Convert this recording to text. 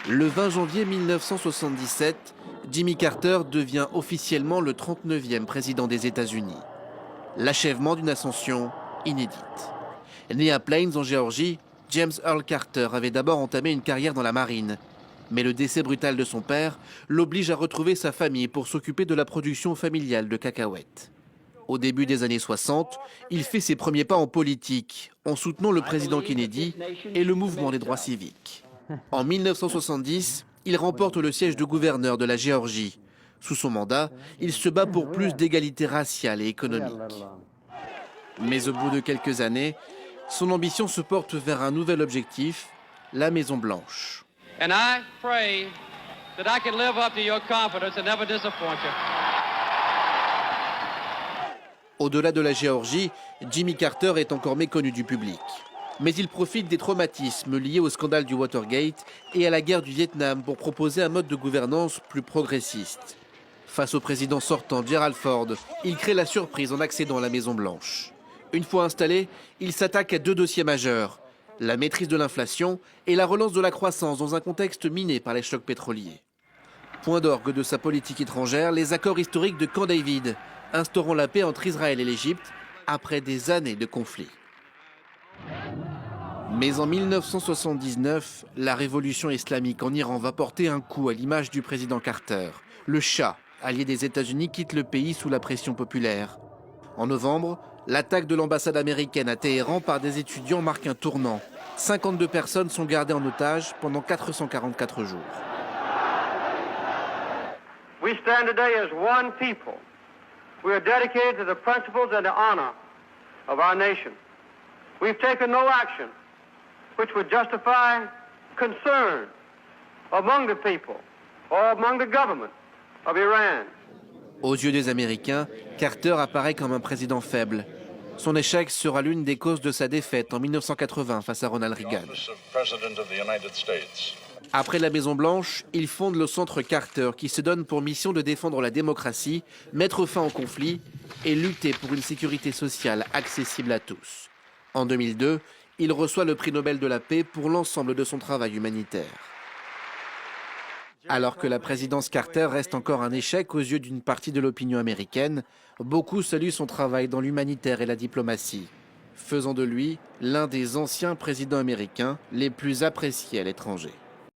Le 20 janvier 1977, Jimmy Carter devient officiellement le 39e président des États-Unis. L'achèvement d'une ascension inédite. Né à Plains en Géorgie, James Earl Carter avait d'abord entamé une carrière dans la marine. Mais le décès brutal de son père l'oblige à retrouver sa famille pour s'occuper de la production familiale de cacahuètes. Au début des années 60, il fait ses premiers pas en politique, en soutenant le président Kennedy et le mouvement des droits civiques. En 1970, il remporte le siège de gouverneur de la Géorgie. Sous son mandat, il se bat pour plus d'égalité raciale et économique. Mais au bout de quelques années, son ambition se porte vers un nouvel objectif, la Maison-Blanche. And I pray that I can live up to your confidence and never disappoint you. Au-delà de la Géorgie, Jimmy Carter est encore méconnu du public. Mais il profite des traumatismes liés au scandale du Watergate et à la guerre du Vietnam pour proposer un mode de gouvernance plus progressiste. Face au président sortant Gerald Ford, il crée la surprise en accédant à la Maison-Blanche. Une fois installé, il s'attaque à deux dossiers majeurs, la maîtrise de l'inflation et la relance de la croissance dans un contexte miné par les chocs pétroliers. Point d'orgue de sa politique étrangère, les accords historiques de Camp David, instaurant la paix entre Israël et l'Égypte après des années de conflits. Mais en 1979, la révolution islamique en Iran va porter un coup à l'image du président Carter. Le Shah, allié des États-Unis, quitte le pays sous la pression populaire. En novembre, l'attaque de l'ambassade américaine à Téhéran par des étudiants marque un tournant. 52 personnes sont gardées en otage pendant 444 jours. We stand today as one people. We are dedicated to the principles and the honor of our nation. We've taken no action which would justify concern among the people or among the government of Iran. Aux yeux des Américains, Carter apparaît comme un président faible. Son échec sera l'une des causes de sa défaite en 1980 face à Ronald Reagan. Après la Maison-Blanche, il fonde le Centre Carter qui se donne pour mission de défendre la démocratie, mettre fin au conflit et lutter pour une sécurité sociale accessible à tous. En 2002, il reçoit le prix Nobel de la paix pour l'ensemble de son travail humanitaire. Alors que la présidence Carter reste encore un échec aux yeux d'une partie de l'opinion américaine, beaucoup saluent son travail dans l'humanitaire et la diplomatie, faisant de lui l'un des anciens présidents américains les plus appréciés à l'étranger.